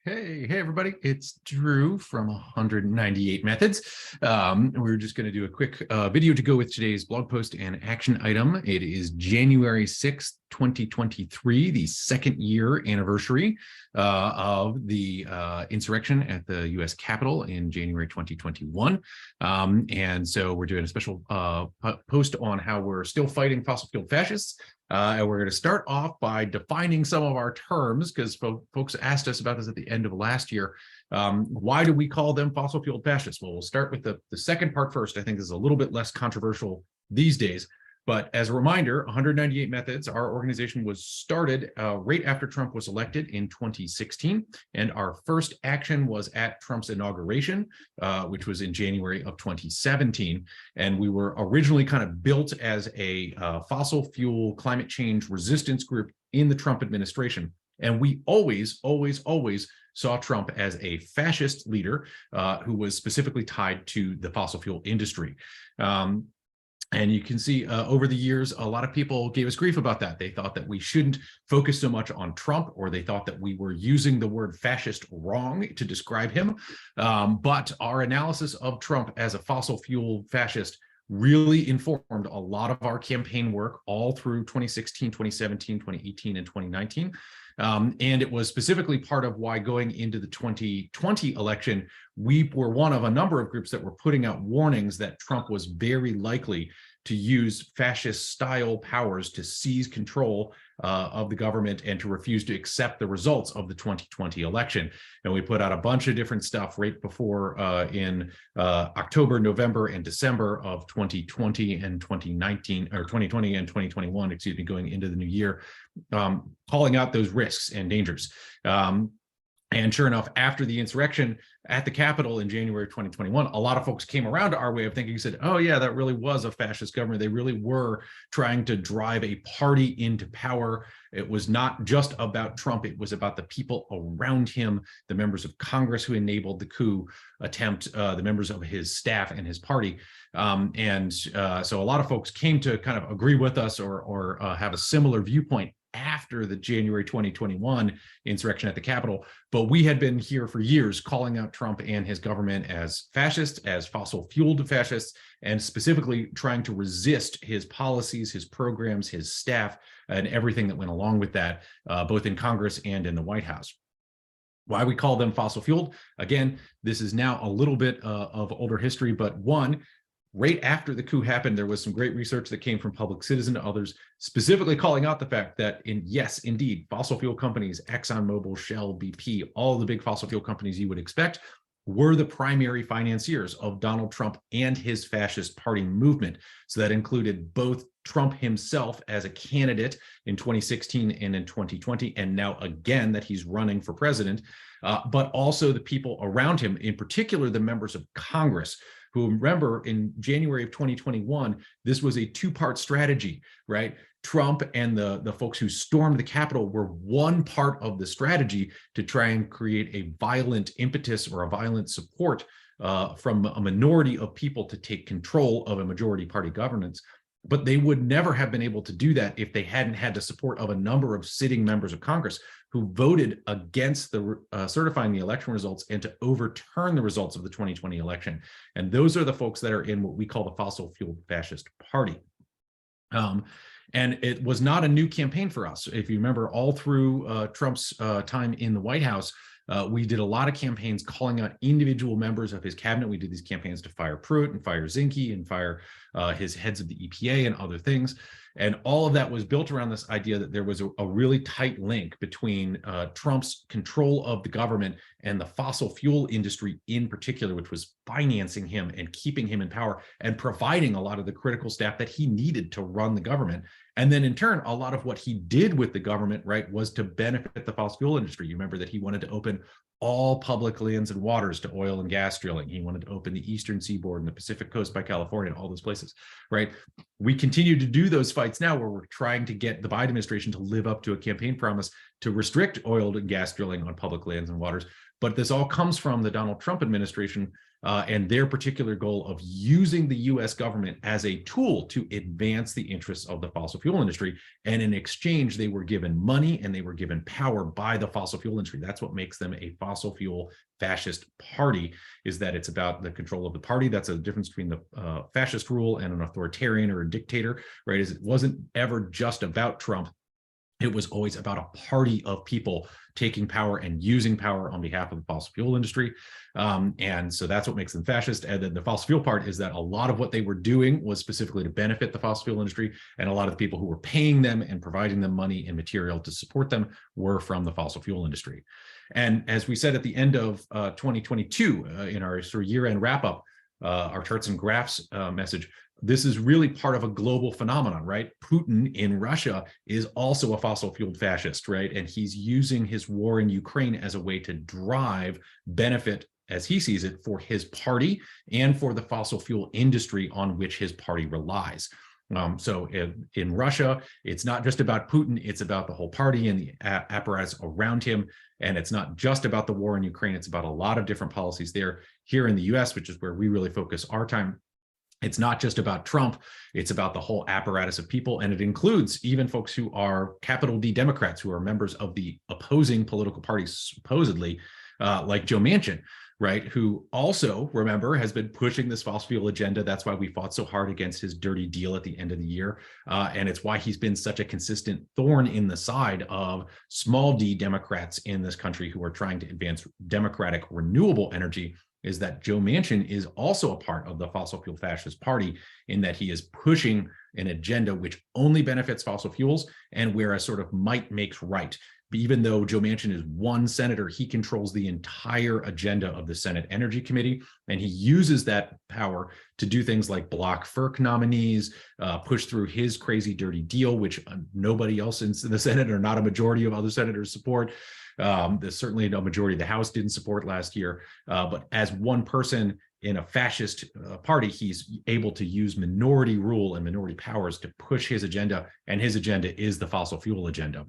Hey, everybody. It's Drew from 198 Methods. We're just going to do a quick video to go with today's blog post and action item. It is January 6th, 2023, the second year anniversary of the insurrection at the U.S. Capitol in January 2021. And so we're doing a special post on how we're still fighting fossil fuel fascists. And we're going to start off by defining some of our terms, because folks asked us about this at the end of last year. Why do we call them fossil fuel fascists? Well, we'll start with the second part first. I think this is a little bit less controversial these days. But as a reminder, 198 Methods, our organization was started right after Trump was elected in 2016. And our first action was at Trump's inauguration, which was in January of 2017. And we were originally kind of built as a fossil fuel climate change resistance group in the Trump administration. And we always saw Trump as a fascist leader who was specifically tied to the fossil fuel industry. And you can see over the years, a lot of people gave us grief about that. They thought that we shouldn't focus so much on Trump, or they thought that we were using the word fascist wrong to describe him. But our analysis of Trump as a fossil fuel fascist really informed a lot of our campaign work all through 2016, 2017, 2018, and 2019. And it was specifically part of why going into the 2020 election, we were one of a number of groups that were putting out warnings that Trump was very likely to use fascist-style powers to seize control of the government and to refuse to accept the results of the 2020 election. And we put out a bunch of different stuff right before in October, November, and December of 2020 and 2019, or 2020 and 2021, excuse me, going into the new year, calling out those risks and dangers. And sure enough, after the insurrection at the Capitol in January 2021, a lot of folks came around to our way of thinking, said, oh yeah, that really was a fascist government. They really were trying to drive a party into power. It was not just about Trump. It was about the people around him, the members of Congress who enabled the coup attempt, the members of his staff and his party. So a lot of folks came to kind of agree with us or have a similar viewpoint after the January 2021 insurrection at the Capitol. But we had been here for years calling out Trump and his government as fascists, as fossil-fueled fascists, and specifically trying to resist his policies, his programs, his staff, and everything that went along with that, both in Congress and in the White House. Why we call them fossil-fueled? Again, this is now a little bit of older history, but one, right after the coup happened, there was some great research that came from Public Citizen to others, specifically calling out the fact that, yes, indeed, fossil fuel companies, ExxonMobil, Shell, BP, all the big fossil fuel companies you would expect, were the primary financiers of Donald Trump and his fascist party movement. So that included both Trump himself as a candidate in 2016 and in 2020, and now again that he's running for president, but also the people around him, in particular the members of Congress, who, remember, in January of 2021, this was a two-part strategy, right? Trump and the folks who stormed the Capitol were one part of the strategy to try and create a violent impetus or a violent support from a minority of people to take control of a majority party governance. But they would never have been able to do that if they hadn't had the support of a number of sitting members of Congress who voted against the certifying the election results and to overturn the results of the 2020 election. And those are the folks that are in what we call the fossil fuel fascist party. And it was not a new campaign for us. If you remember, all through Trump's time in the White House, we did a lot of campaigns calling out individual members of his cabinet. We did these campaigns to fire Pruitt and fire Zinke and fire his heads of the EPA and other things. And all of that was built around this idea that there was a really tight link between Trump's control of the government and the fossil fuel industry in particular, which was financing him and keeping him in power and providing a lot of the critical staff that he needed to run the government. And then in turn, a lot of what he did with the government, right, was to benefit the fossil fuel industry. You remember that he wanted to open all public lands and waters to oil and gas drilling. He wanted to open the eastern seaboard and the Pacific coast by California and all those places, right? We continue to do those fights now where we're trying to get the Biden administration to live up to a campaign promise to restrict oil and gas drilling on public lands and waters. But this all comes from the Donald Trump administration and their particular goal of using the US government as a tool to advance the interests of the fossil fuel industry. And in exchange, they were given money and they were given power by the fossil fuel industry. That's what makes them a fossil fuel fascist party, is that it's about the control of the party. That's a difference between the fascist rule and an authoritarian or a dictator, right? Is it wasn't ever just about Trump. It was always about a party of people taking power and using power on behalf of the fossil fuel industry. And so that's what makes them fascist. And then the fossil fuel part is that a lot of what they were doing was specifically to benefit the fossil fuel industry. And a lot of the people who were paying them and providing them money and material to support them were from the fossil fuel industry. And as we said at the end of 2022, in our sort of year-end wrap-up, our charts and graphs message, this is really part of a global phenomenon, right? Putin in Russia is also a fossil fueled fascist, right? And he's using his war in Ukraine as a way to drive benefit, as he sees it, for his party and for the fossil fuel industry on which his party relies. So in Russia, it's not just about Putin, it's about the whole party and the apparatus around him. And it's not just about the war in Ukraine, it's about a lot of different policies there. Here in the US, which is where we really focus our time, it's not just about Trump, it's about the whole apparatus of people. And it includes even folks who are capital D Democrats, who are members of the opposing political parties, supposedly, like Joe Manchin, right? Who also, remember, has been pushing this fossil fuel agenda. That's why we fought so hard against his dirty deal at the end of the year. And it's why he's been such a consistent thorn in the side of small d Democrats in this country who are trying to advance democratic renewable energy, is that Joe Manchin is also a part of the fossil fuel fascist party, in that he is pushing an agenda which only benefits fossil fuels and where a sort of might makes right. But even though Joe Manchin is one senator, he controls the entire agenda of the Senate Energy Committee, and he uses that power to do things like block FERC nominees, push through his crazy dirty deal, which nobody else in the Senate or not a majority of other senators support. There's certainly no majority of the House didn't support last year, but as one person in a fascist party, he's able to use minority rule and minority powers to push his agenda, and his agenda is the fossil fuel agenda.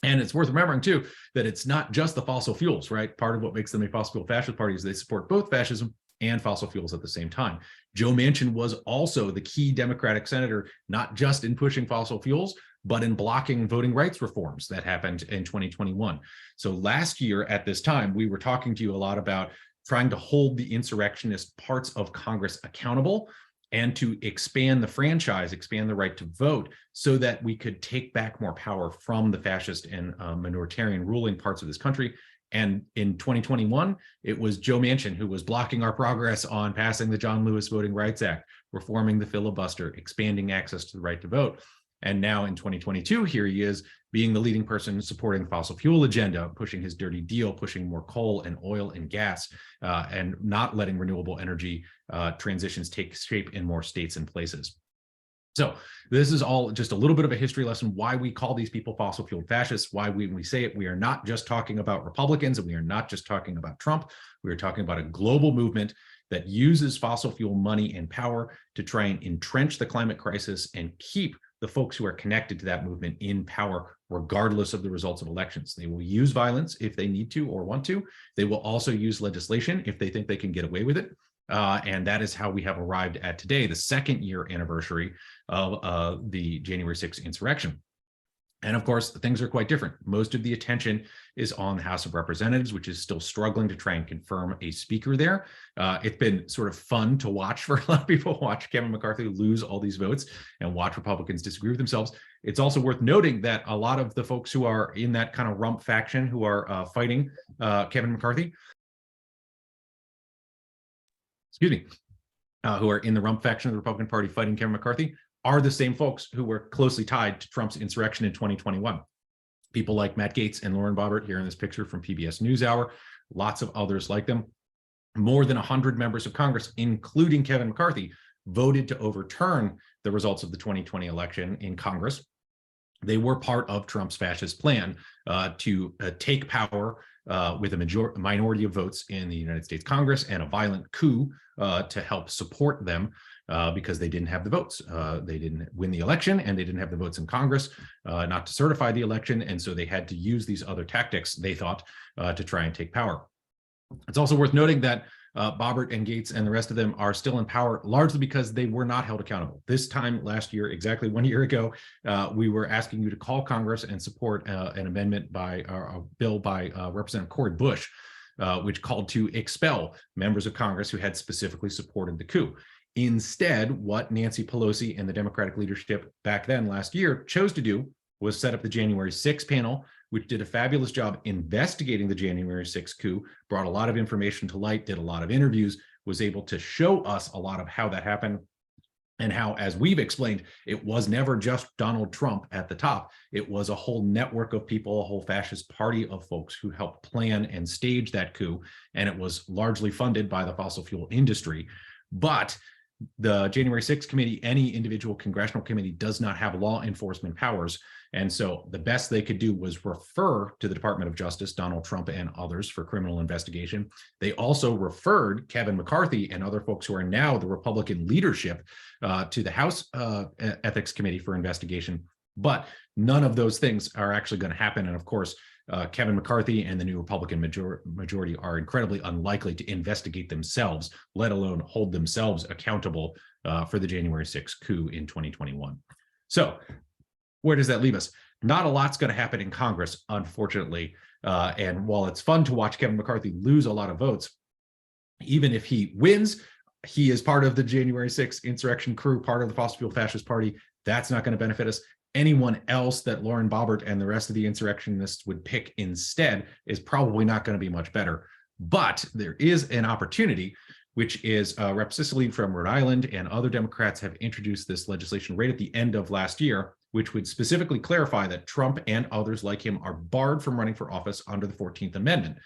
And it's worth remembering, too, that it's not just the fossil fuels, right? Part of what makes them a fossil fuel fascist party is they support both fascism and fossil fuels at the same time. Joe Manchin was also the key Democratic senator, not just in pushing fossil fuels, but in blocking voting rights reforms that happened in 2021. So last year at this time, we were talking to you a lot about trying to hold the insurrectionist parts of Congress accountable and to expand the franchise, expand the right to vote, so that we could take back more power from the fascist and minoritarian ruling parts of this country. And in 2021, it was Joe Manchin who was blocking our progress on passing the John Lewis Voting Rights Act, reforming the filibuster, expanding access to the right to vote. And now in 2022, here he is being the leading person supporting the fossil fuel agenda, pushing his dirty deal, pushing more coal and oil and gas, and not letting renewable energy transitions take shape in more states and places. So this is all just a little bit of a history lesson, why we call these people fossil fuel fascists, why when we say it, we are not just talking about Republicans and we are not just talking about Trump. We are talking about a global movement that uses fossil fuel money and power to try and entrench the climate crisis and keep the folks who are connected to that movement in power, regardless of the results of elections. They will use violence if they need to or want to. They will also use legislation if they think they can get away with it. And that is how we have arrived at today, the second year anniversary of the January 6th insurrection. And of course, things are quite different. Most of the attention is on the House of Representatives, which is still struggling to try and confirm a speaker there. It's been sort of fun to watch for a lot of people, watch Kevin McCarthy lose all these votes and watch Republicans disagree with themselves. It's also worth noting that a lot of the folks who are in that kind of rump faction who are fighting Kevin McCarthy, who are in the rump faction of the Republican Party fighting Kevin McCarthy, are the same folks who were closely tied to Trump's insurrection in 2021. People like Matt Gaetz and Lauren Boebert here in this picture from PBS NewsHour, lots of others like them. More than 100 members of Congress, including Kevin McCarthy, voted to overturn the results of the 2020 election in Congress. They were part of Trump's fascist plan to take power with a minority of votes in the United States Congress and a violent coup to help support them. because they didn't have the votes. They didn't win the election, and they didn't have the votes in Congress not to certify the election. And so they had to use these other tactics, they thought, to try and take power. It's also worth noting that Boebert and Gates and the rest of them are still in power largely because they were not held accountable. This time last year, exactly 1 year ago, we were asking you to call Congress and support an amendment by a bill by Representative Cori Bush, which called to expel members of Congress who had specifically supported the coup. Instead, what Nancy Pelosi and the Democratic leadership back then last year chose to do was set up the January 6th panel, which did a fabulous job investigating the January 6th coup, brought a lot of information to light, did a lot of interviews, was able to show us a lot of how that happened and how, as we've explained, it was never just Donald Trump at the top. It was a whole network of people, a whole fascist party of folks who helped plan and stage that coup, and it was largely funded by the fossil fuel industry. But the January 6th committee, any individual congressional committee, does not have law enforcement powers. And so the best they could do was refer to the Department of Justice, Donald Trump and others, for criminal investigation. They also referred Kevin McCarthy and other folks who are now the Republican leadership to the House Ethics Committee for investigation. But none of those things are actually going to happen. And of course, Kevin McCarthy and the new Republican majority are incredibly unlikely to investigate themselves, let alone hold themselves accountable for the January 6th coup in 2021. So where does that leave us? Not a lot's going to happen in Congress, unfortunately. And while it's fun to watch Kevin McCarthy lose a lot of votes, even if he wins, he is part of the January 6th insurrection crew, part of the fossil fuel fascist party. That's not going to benefit us. Anyone else that Lauren Boebert and the rest of the insurrectionists would pick instead is probably not going to be much better. But there is an opportunity, which is Rep. Sicily from Rhode Island and other Democrats have introduced this legislation right at the end of last year, which would specifically clarify that Trump and others like him are barred from running for office under the 14th Amendment.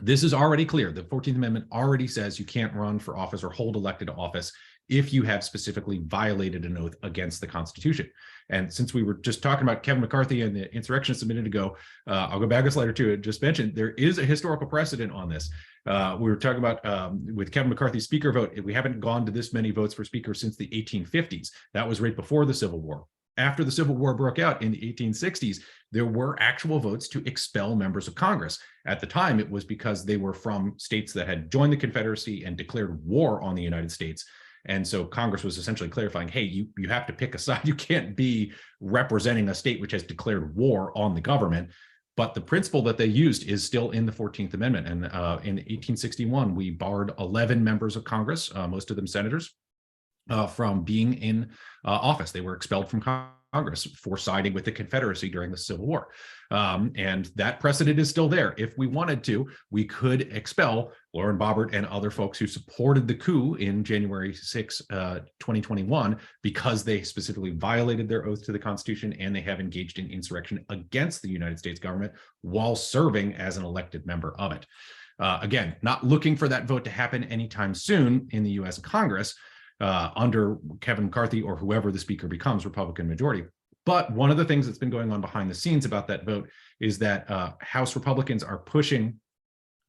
This is already clear. The 14th Amendment already says you can't run for office or hold elected office if you have specifically violated an oath against the Constitution. And since we were just talking about Kevin McCarthy and the insurrectionists a minute ago, I'll go back a slide or two and just mention there is a historical precedent on this. We were talking about with Kevin McCarthy's speaker vote, we haven't gone to this many votes for speaker since the 1850s. That was right before the Civil War. After the Civil War broke out in the 1860s, there were actual votes to expel members of Congress. At the time, it was because they were from states that had joined the Confederacy and declared war on the United States. And so Congress was essentially clarifying, hey, you have to pick a side. You can't be representing a state which has declared war on the government. But the principle that they used is still in the 14th Amendment. And in 1861, we barred 11 members of Congress, most of them senators, from being in office. They were expelled from Congress for siding with the Confederacy during the Civil War. And that precedent is still there. If we wanted to, we could expel Lauren Boebert and other folks who supported the coup in January 6, 2021, because they specifically violated their oath to the Constitution and they have engaged in insurrection against the United States government while serving as an elected member of it. Again, not looking for that vote to happen anytime soon in the US Congress, under Kevin McCarthy or whoever the speaker becomes, Republican majority. But one of the things that's been going on behind the scenes about that vote is that House Republicans are pushing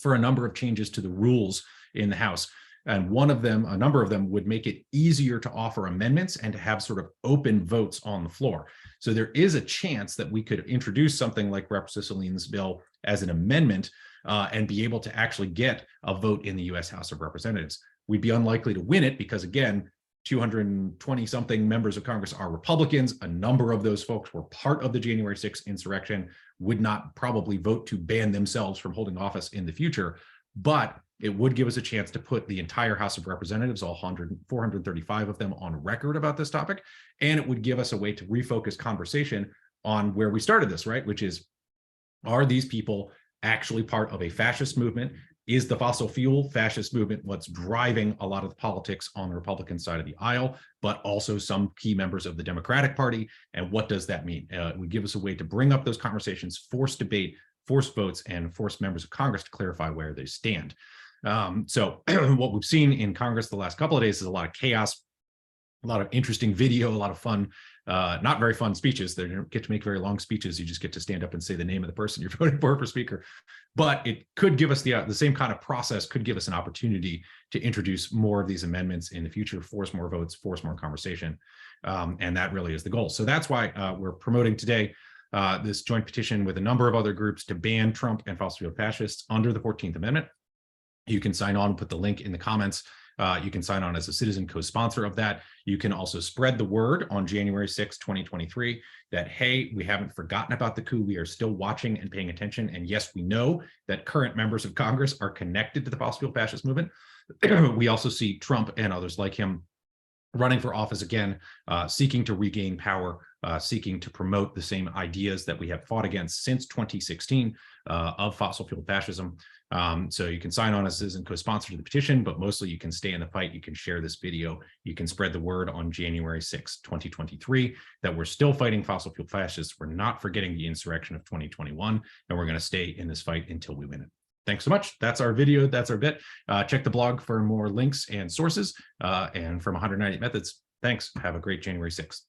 for a number of changes to the rules in the House. And one of them, a number of them, would make it easier to offer amendments and to have sort of open votes on the floor. So there is a chance that we could introduce something like Rep. Cicilline's bill as an amendment and be able to actually get a vote in the US House of Representatives. We'd be unlikely to win it because, again, 220 something members of Congress are Republicans. A number of those folks were part of the January 6th insurrection, would not probably vote to ban themselves from holding office in the future, but it would give us a chance to put the entire House of Representatives, all 435 of them, on record about this topic. And it would give us a way to refocus conversation on where we started this, right? Which is, are these people actually part of a fascist movement? Is the fossil fuel fascist movement what's driving a lot of the politics on the Republican side of the aisle, but also some key members of the Democratic Party? And what does that mean? It would give us a way to bring up those conversations, force debate, force votes, and force members of Congress to clarify where they stand. So what we've seen in Congress the last couple of days is a lot of chaos. a lot of interesting video, a lot of fun, not very fun speeches. They don't get to make very long speeches. You just get to stand up and say the name of the person you're voting for speaker. But it could give us the same kind of process, could give us an opportunity to introduce more of these amendments in the future, force more votes, force more conversation. And that really is the goal. So that's why we're promoting today this joint petition with a number of other groups to ban Trump and fossil fuel fascists under the 14th Amendment. You can sign on, put the link in the comments. You can sign on as a citizen co-sponsor of that. You can also spread the word on January 6, 2023, that, hey, we haven't forgotten about the coup. We are still watching and paying attention. And yes, we know that current members of Congress are connected to the fossil fuel fascist movement. We also see Trump and others like him running for office again, seeking to regain power, seeking to promote the same ideas that we have fought against since 2016 of fossil fuel fascism. So you can sign on as a citizen co-sponsor to the petition, but mostly you can stay in the fight. You can share this video. You can spread the word on January 6, 2023, that we're still fighting fossil fuel fascists. We're not forgetting the insurrection of 2021, and we're going to stay in this fight until we win it. Thanks so much. That's our video. That's our bit. Check the blog for more links and sources and from 198 Methods. Thanks. Have a great January 6th.